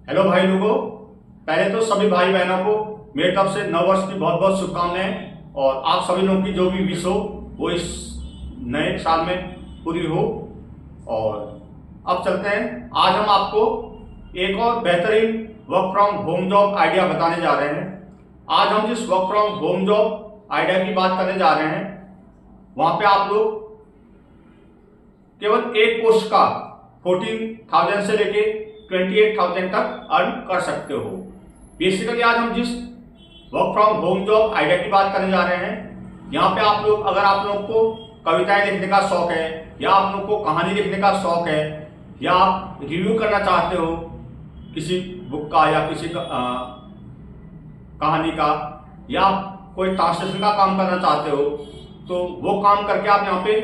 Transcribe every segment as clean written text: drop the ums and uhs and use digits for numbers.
Hello भाई लोगों, पहले तो सभी भाई बहनों को मेरी तरफ से नव वर्ष की बहुत बहुत शुभकामनाएं और आप सभी लोगों की जो भी विश हो वो इस नए साल में पूरी हो। और अब चलते हैं, आज हम आपको एक और बेहतरीन work from home job idea बताने जा रहे हैं। आज हम जिस work from home job idea की बात करने जा रहे हैं वहां पे आप लोग केवल एक पोस्ट का 14,000 से लेके 28,000 तक अर्न कर सकते हो। बेसिकली आज हम जिस work from home job idea की बात करने जा रहे हैं, यहाँ पे आप लोग, अगर आप लोग को कविताएं लिखने का शौक है या आप लोग को कहानी लिखने का शौक है या आप रिव्यू करना चाहते हो किसी बुक का या किसी कहानी का, या कोई ट्रांसलेशन का काम करना चाहते हो, तो वो काम करके आप यहाँ पे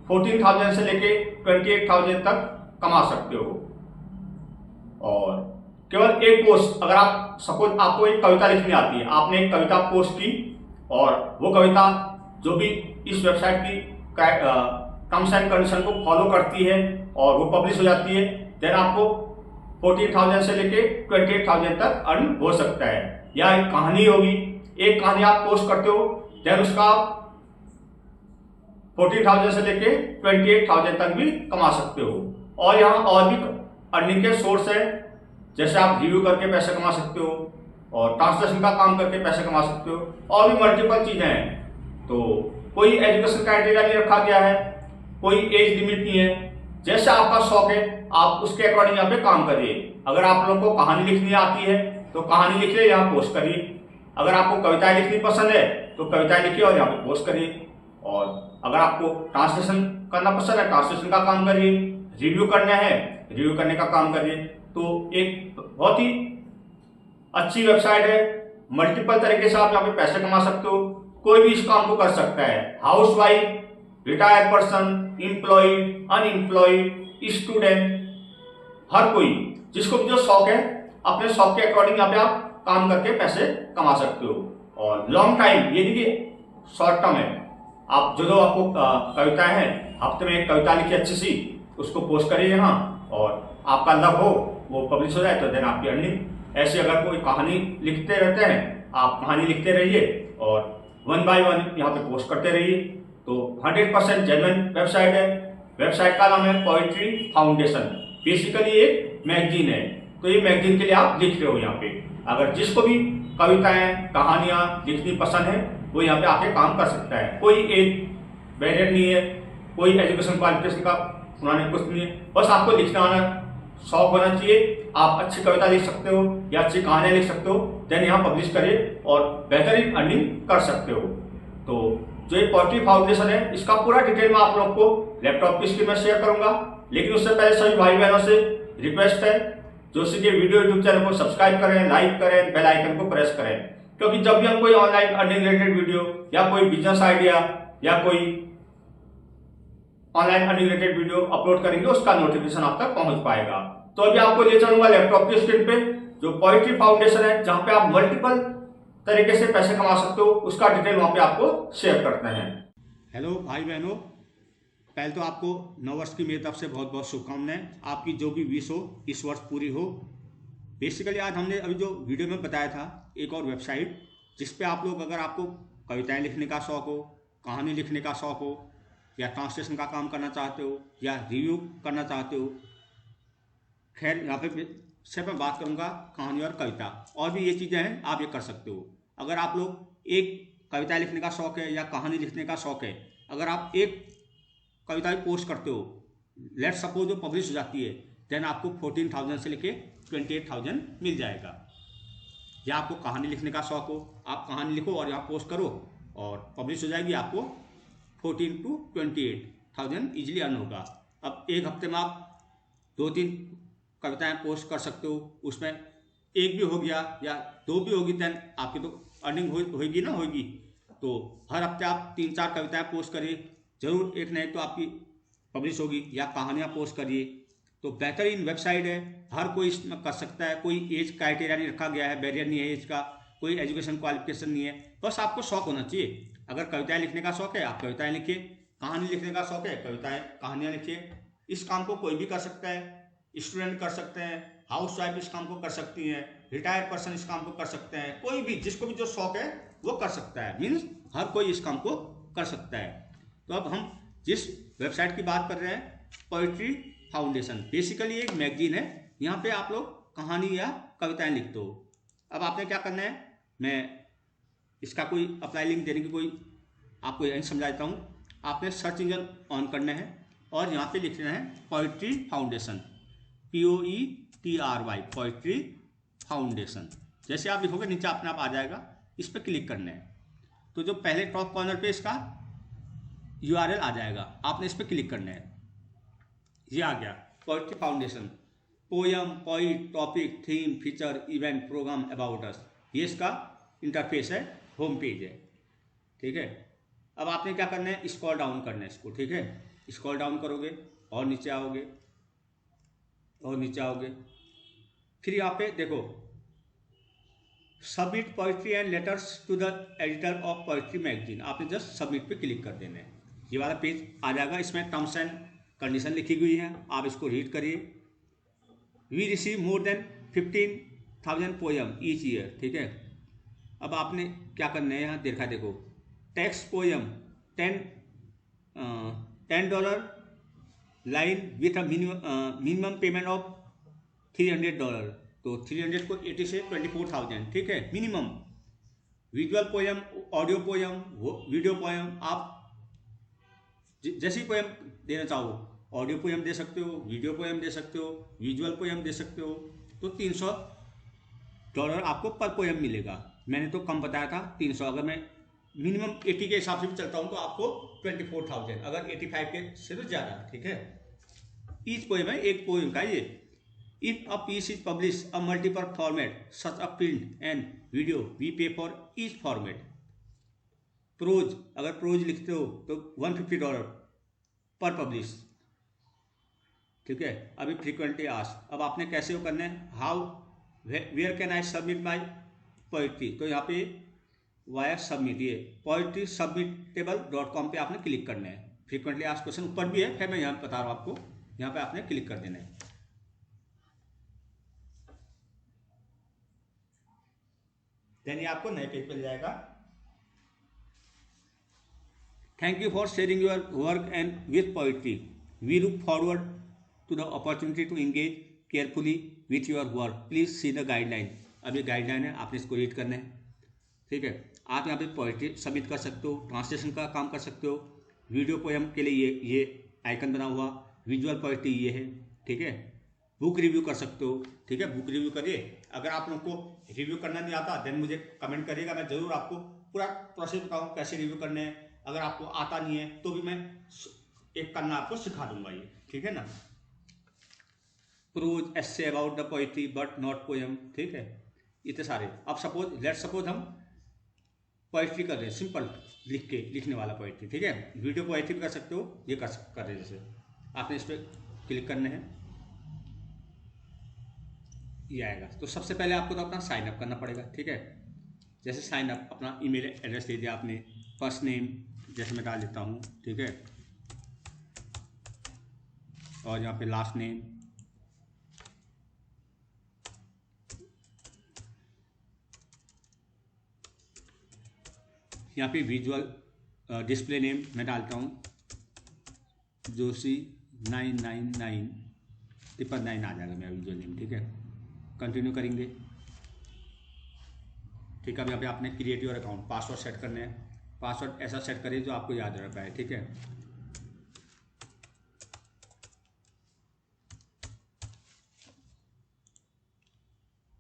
14,000 से लेके 28,000 तक कमा सकते हो। और केवल एक पोस्ट, अगर आप सपोज आपको एक कविता लिखनी आती है, आपने एक कविता पोस्ट की और वो कविता जो भी इस वेबसाइट की टर्म्स एंड कंडीशन को फॉलो करती है और वो पब्लिश हो जाती है, देन आपको 14,000 से लेके 28,000 तक अर्न हो सकता है। या एक कहानी होगी, एक कहानी आप पोस्ट करते हो, देन उसका आप 14,000 से लेके 28,000 तक भी कमा सकते हो। और यहाँ और भी अर्निंग के सोर्स है, जैसे आप रिव्यू करके पैसे कमा सकते हो और ट्रांसलेशन का काम करके पैसे कमा सकते हो, और भी मल्टीपल चीजें हैं। तो कोई एजुकेशन क्राइटेरिया नहीं रखा गया है, कोई एज लिमिट नहीं है, जैसे आपका शौक है आप उसके अकॉर्डिंग यहाँ पे काम करिए। अगर आप लोगों को कहानी लिखनी आती है तो कहानी लिखिए, यहाँ पोस्ट करिए। अगर आपको कविताएं लिखनी पसंद है तो कविताएं लिखिए और यहाँ पे पोस्ट करिए। और अगर आपको ट्रांसलेशन करना पसंद है, ट्रांसलेशन का काम करिए। रिव्यू करना है, रिव्यू करने का काम करिए। तो एक बहुत ही अच्छी वेबसाइट है, मल्टीपल तरीके से आप यहाँ पे पैसे कमा सकते हो। कोई भी इस काम को कर सकता है, housewife, retired person, employ, unemployed, student, हर कोई जिसको भी जो शौक है अपने शौक के अकॉर्डिंग यहाँ पे आप काम करके पैसे कमा सकते हो। और लॉन्ग टाइम, ये देखिए शॉर्ट टर्म है, आप जो आपको कविताएं हैं, हफ्ते में एक कविता लिखी अच्छी सी, उसको पोस्ट करिए यहाँ और आपका लव हो वो पब्लिश हो जाए तो देन आपकी अर्निंग। ऐसे अगर कोई कहानी लिखते रहते हैं, आप कहानी लिखते रहिए और 1 बाय 1 यहाँ पे पोस्ट करते रहिए। तो 100% जेन्युइन वेबसाइट है। वेबसाइट का नाम है पोएट्री फाउंडेशन। बेसिकली एक मैगजीन है, तो ये मैगजीन के लिए आप लिख रहे हो यहाँ पे। अगर जिसको भी कविताएं कहानियां लिखनी पसंद है वो यहाँ पे आके काम कर सकता है। कोई एज बैरियर नहीं है, कोई एजुकेशन क्वालिफिकेशन का सुनाने कुछ नहीं है, बस आपको लिखना आना शौक होना चाहिए। आप अच्छी कविता लिख सकते हो या अच्छी कहानियां लिख सकते हो, देन यहाँ पब्लिश करिए और बेहतरीन अर्निंग कर सकते हो। तो जो ये पोएट्री फाउंडेशन है, इसका पूरा डिटेल मैं आप लोग को लैपटॉप की स्क्रीन में शेयर करूंगा। लेकिन उससे पहले सभी भाई बहनों से रिक्वेस्ट है, जो के वीडियो यूट्यूब चैनल को सब्सक्राइब करें, लाइक करें, बेल आइकन को प्रेस करें, क्योंकि जब भी हम कोई ऑनलाइन अर्निंग रिलेटेड वीडियो या कोई बिजनेस आइडिया या कोई online earning related video upload करेंगे उसका नोटिफिकेशन आप तक पहुंच पाएगा। तो अभी आपको ले चलूंगा लैपटॉप की स्क्रीन पे, जो पोएट्री फाउंडेशन है, जहां पे आप मल्टीपल तरीके से पैसे कमा सकते हो, उसका डिटेल वहां पे आपको शेयर करते हैं। हेलो भाई बहनों, पहले तो आपको नव वर्ष की मेरी तरफ से बहुत बहुत शुभकामनाएं। आपकी जो भी विश हो इस वर्ष पूरी हो। बेसिकली आज हमने अभी जो वीडियो में बताया था एक और वेबसाइट, जिसपे आप लोग, अगर आपको कविताएं लिखने का शौक हो, कहानी लिखने का शौक हो, या ट्रांसलेशन का काम करना चाहते हो, या रिव्यू करना चाहते हो, खैर यहाँ पे सिर्फ मैं बात करूँगा कहानी और कविता, और भी ये चीज़ें हैं आप ये कर सकते हो। अगर आप लोग एक कविता लिखने का शौक है या कहानी लिखने का शौक है, अगर आप एक कविता पोस्ट करते हो, लेट सपोज जो पब्लिश हो जाती है, देन आपको 14,000 से लेके 28,000 मिल जाएगा। या आपको कहानी लिखने का शौक हो, आप कहानी लिखो और यहाँ पोस्ट करो और पब्लिश हो जाएगी, आपको 14 to 28,000 इजीली अर्न होगा। अब एक हफ्ते में आप 2-3 कविताएं पोस्ट कर सकते हो, उसमें एक भी हो गया या 2 भी होगी, देन आपकी तो अर्निंग होगी ना, होगी। तो हर हफ्ते आप 3-4 कविताएं पोस्ट करिए, जरूर एक न एक तो आपकी पब्लिश होगी। या कहानियां पोस्ट करिए। तो बेहतरीन वेबसाइट है, हर कोई इसमें कर सकता है, कोई एज क्राइटेरिया नहीं रखा गया है, बैरियर नहीं है एज का, कोई एजुकेशन क्वालिफिकेशन नहीं है, बस आपको शौक होना चाहिए। अगर कविताएं लिखने का शौक है आप कविताएं लिखिए, कहानी लिखने का शौक है कविताएं कहानियां लिखिए। इस काम को कोई भी कर सकता है, स्टूडेंट कर सकते हैं, हाउस वाइफ इस काम को कर सकती हैं, रिटायर्ड पर्सन इस काम को कर सकते हैं, कोई भी जिसको भी जो शौक है वो कर सकता है, मीन्स हर कोई इस काम को कर सकता है। तो अब हम जिस वेबसाइट की बात कर रहे हैं, पोइट्री फाउंडेशन, बेसिकली एक मैगजीन है, यहाँ पे आप लोग कहानी या कविताएं लिखते हो। अब आपने क्या करना है, मैं इसका कोई अप्लाई लिंक देने की कोई आपको यही समझा देता हूँ। आपने सर्च इंजन ऑन करना है और यहाँ पे लिखना है poetry foundation, POETRY, poetry foundation. जैसे आप लिखोगे नीचे अपने आप आ जाएगा, इस पर क्लिक करना है। तो जो पहले टॉप कॉर्नर पे इसका URL आ जाएगा, आपने इस पर क्लिक करना है। ये आ गया poetry foundation, poem, poet, topic, theme, feature, event, programme, about us, ये इसका इंटरफेस है, होम पेज है। ठीक है, अब आपने क्या करना है, स्क्रॉल डाउन करना है इसको। ठीक है, स्क्रॉल डाउन करोगे और नीचे आओगे और नीचे आओगे, फिर यहाँ पे देखो submit poetry and letters to the editor of poetry magazine, आपने जस्ट सबमिट पे क्लिक कर देना है। ये वाला पेज आ जाएगा, इसमें टर्म्स एंड कंडीशन लिखी हुई है, आप इसको रीड करिए। We receive more than 15,000 poem each year. ठीक है, अब आपने क्या करना है, यहाँ देखा देखो text poem $10 line with a minimum payment of $300, तो 300 को 80 से 24,000। ठीक है, minimum. Visual poem, audio poem, video poem, आप जैसी पोयम देना चाहो, ऑडियो पोयम दे सकते हो, वीडियो पोयम दे सकते हो, विजुअल पोयम दे सकते हो। तो $300 आपको पर पोयम मिलेगा। मैंने तो कम बताया था 300, अगर मैं मिनिमम 80 के हिसाब से भी चलता हूँ तो आपको 24,000, अगर 85 के से तो ज़्यादा। ठीक है, ईच पोयम है, एक पोयम का ये। If a piece is publish a multiple format such a print and video, we pay for each format. Prose, अगर प्रोज लिखते हो तो $150 पर पब्लिश। ठीक है, अभी फ्रीक्वेंटली आस्क्ड, अब आपने कैसे वो करना है, how where can I submit my poetry, तो यहाँ पे वाया सबमिट, ये पोइट्री submitable.com पे आपने क्लिक करना है। फ्रीक्वेंटली आस्क्ड क्वेश्चन ऊपर भी है, फिर मैं यहाँ बता रहा हूँ आपको, यहाँ पे आपने क्लिक कर देना है। देन ये आपको नए पेज पर जाएगा। Thank you for sharing your work and with poetry, we look forward to the opportunity to engage carefully with your work, please see the guideline. अब ये गाइडलाइन है, आपने इसको रीड करना है। ठीक है, आप यहाँ पे पोइट्री सबमिट कर सकते हो, ट्रांसलेशन का काम कर सकते हो, वीडियो पोयम के लिए ये आइकन बना हुआ, विजुअल पोइट्री ये है। ठीक है, बुक रिव्यू कर सकते हो। ठीक है, बुक रिव्यू करिए। अगर आप लोग को रिव्यू करना नहीं आता देन मुझे कमेंट करिएगा, मैं जरूर आपको पूरा प्रोसेस बताऊँ कैसे रिव्यू करने हैं। अगर आपको आता नहीं है तो भी मैं एक करना आपको सिखा दूंगा ये। ठीक है ना, prose, essay about the poetry but not poem. ठीक है, इतने सारे। अब सपोज हम पोइट्री कर रहे हैं, सिंपल लिखने वाला पोइट्री। ठीक है, वीडियो पोइट्री भी कर सकते हो, ये कर रहे हैं। जैसे आपने इस पर क्लिक करने हैं, ये आएगा। तो सबसे पहले आपको तो अपना साइन अप करना पड़ेगा। ठीक है, जैसे साइन अप, अपना ईमेल एड्रेस दे दिया आपने, फर्स्ट नेम जैसे मैं डाल देता हूँ। ठीक है, और यहाँ पे लास्ट नेम, यहाँ पे विजुअल डिस्प्ले नेम मैं डालता हूँ जोशी 999 आ जाएगा मेरा विजुअल नेम। ठीक है, कंटिन्यू करेंगे। ठीक है, अब यहाँ पे आपने create your account, password set करने हैं। पासवर्ड ऐसा सेट करिए जो आपको याद रह पाए। ठीक है,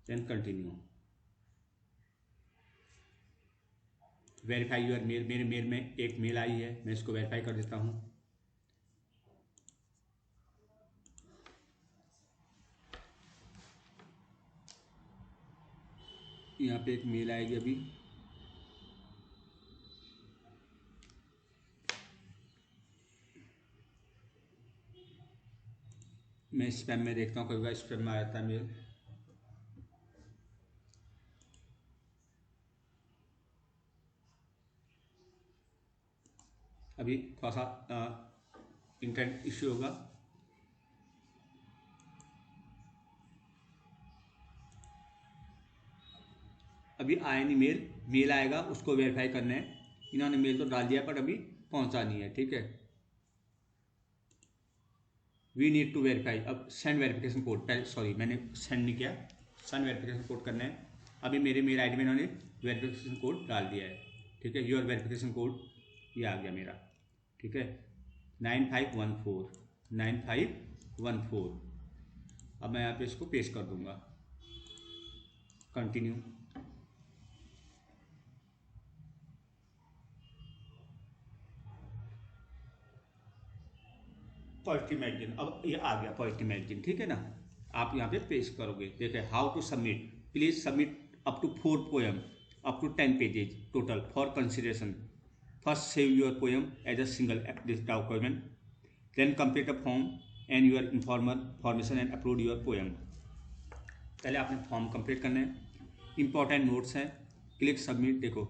then continue. Verify your mail, मेरे मेल में एक मेल आई है, मैं इसको वेरीफाई कर देता हूँ। यहाँ पे एक मेल आएगी अभी, मैं स्पैम में देखता हूँ, कभी बार स्पैम में आ जाता है मेल। अभी थोड़ा सा इंटरनेट इश्यू होगा। अभी आया नहीं मेल, मेल आएगा उसको वेरीफाई करना है। इन्होंने मेल तो डाल दिया पर अभी पहुंचा नहीं है, ठीक है। वी नीड टू वेरीफाई, अब सेंड वेरिफिकेशन कोड, पहले सॉरी मैंने सेंड नहीं किया, सेंड वेरिफिकेशन कोड करना है। अभी मेरे मेल आईडी में इन्होंने वेरिफिकेशन कोड डाल दिया है, ठीक है। योर वेरिफिकेशन कोड ये आ गया मेरा, ठीक है, 9514। अब मैं यहाँ पे इसको पेस्ट कर दूंगा, कंटिन्यू। पॉजिटिव मैगजीन, अब ये आ गया पॉजिटिव मैगजीन, ठीक है ना। आप यहाँ पे पेस्ट करोगे, देखिए how to submit, please submit up to 4 poem up to 10 pages total for consideration. First save your poem as a single document, then complete a form and your formation and upload your poem. पहले आपने form complete करना है, important notes हैं, click submit. देखो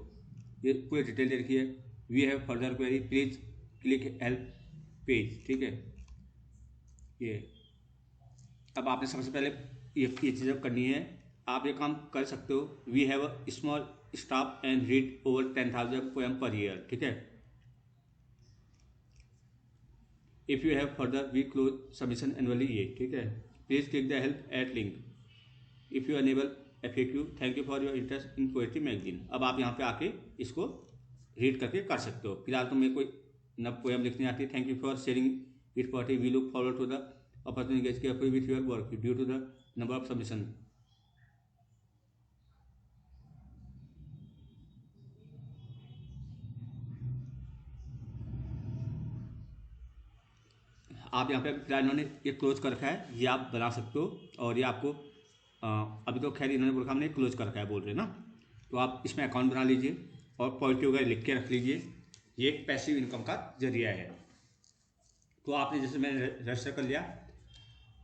ये पूरी detail दे रखी है, we have further query please click help page, ठीक है। ये अब आपने सबसे पहले ये चीज़ करनी है। आप ये काम कर सकते हो, we have a small staff and read over 10,000 poem per year, ठीक है। If you have further we close submission annually, ये ठीक है। Please click the help at link if you enable FAQ, thank you for your interest in poetry magazine. अब आप यहाँ पे आके इसको रीड करके कर सकते हो। फिलहाल तो मेरे को न पोएम लिखनी आती है। Thank you for sharing it poetry, we look forward to the opportunity get carefully with your work due to the number of submission. आप यहाँ पे फिलहाल इन्होंने ये क्लोज कर रखा है, ये आप बना सकते हो। और ये आपको अभी तो खैर इन्होंने बोला हमने क्लोज कर रखा है बोल रहे ना, तो आप इसमें अकाउंट बना लीजिए और पॉजिटिव वगैरह लिख के रख लीजिए। ये एक पैसिव इनकम का जरिया है। तो आपने जैसे मैंने रजिस्टर कर लिया,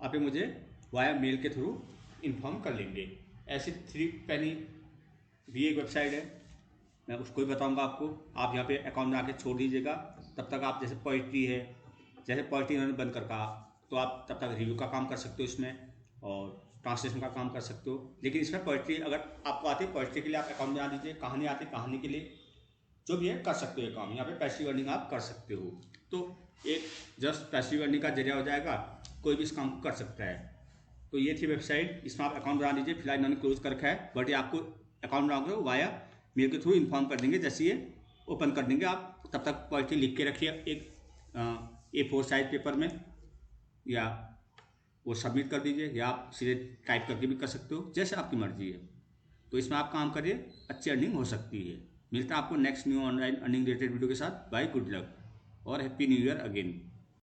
आप मुझे वाया मेल के थ्रू इन्फॉर्म कर लेंगे। ऐसी 3 पेनी भी एक वेबसाइट है, मैं उसको भी बताऊंगा आपको। आप यहाँ पे अकाउंट बना के छोड़ दीजिएगा। तब तक आप जैसे पोइट्री है, जैसे पोइट्री इन्होंने बंद कर कहा, तो आप तब तक रिव्यू का काम कर सकते हो इसमें और ट्रांसलेशन का काम कर सकते हो। लेकिन इसमें पोइट्री अगर आपको आती है, पोइट्री के लिए आप अकाउंट बना दीजिए। कहानी आती है, कहानी के लिए जो भी है कर सकते हो ये काम। यहाँ पे पैसिव अर्निंग आप कर सकते हो। तो एक जस्ट पैसिव अर्निंग का जरिया हो जाएगा, कोई भी इस काम को कर सकता है। तो ये थी वेबसाइट, इसमें आप अकाउंट बना लीजिए। फिलहाल इन्होंने क्लोज कर रखा है, बट ये आपको अकाउंट बनाओगे वाया मेल के थ्रू इन्फॉर्म कर देंगे। जैसे ये ओपन कर देंगे, आप तब तक पोइट्री लिख के रखिए एक A4 साइज पेपर में, या वो सबमिट कर दीजिए, या आप सीधे टाइप करके भी कर सकते हो, जैसे आपकी मर्जी है। तो इसमें आप काम करिए, अच्छी अर्निंग हो सकती है। मिलता है आपको next new online earning related video के साथ। बाय, गुड लक और हैप्पी न्यू ईयर अगेन।